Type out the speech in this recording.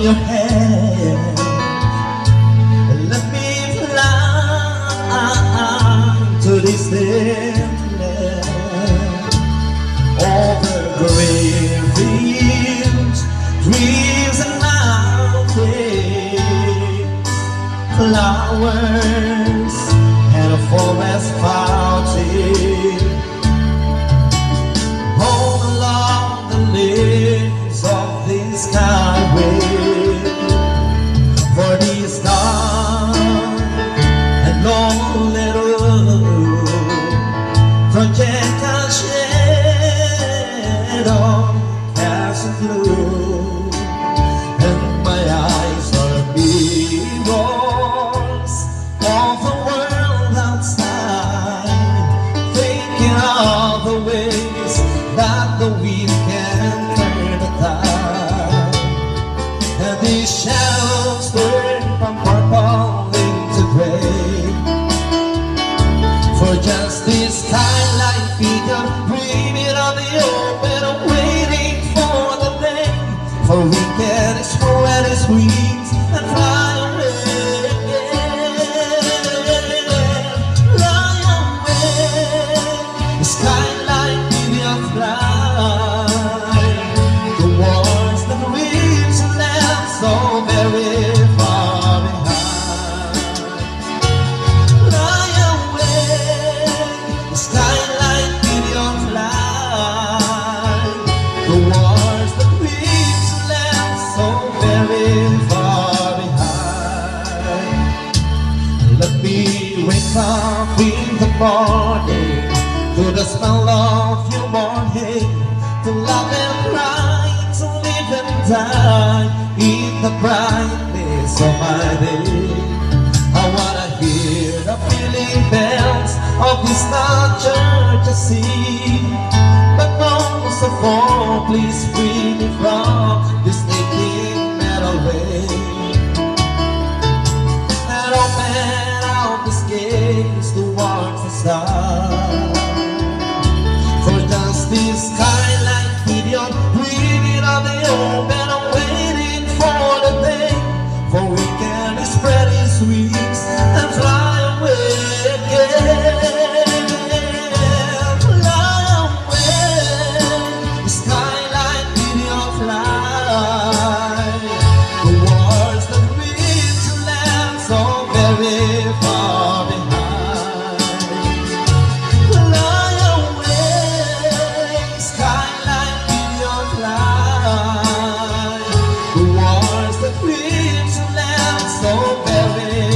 your hand. Let me fly to this distant land, over green fields, trees and mountains, flowers and a forest fountain. Home along the limbs of this skyway, for these dark and lonely road, projected shadow casts a glow, and my eyes are mirrors of the world outside, thinking of the ways that the wind can turn the tide, and these shadows turn from purple into gray, for just this skyline figure dreaming on the open, waiting for the day, for we can spread its wings and fly away again, fly away. The skyline figure fly towards the dreams left so very far behind. Fly away, the skyline figure fly towards the dreams left so very far behind. Let me wake up in the morning to the smell of your morning, to love and cry, to live and die in the brightness of my day. I wanna hear the pealing bells of distant churches sing, but most of all, please free me from this aching metal way, and open out the gates towards the stars. For just this skyline video, breathing on the open, I'm waiting for the day, for we can spread its wings and fly away again. Fly away, the skyline video fly towards the dreams land so very far behind. Fly away, skyline video fly towards the dreams land so very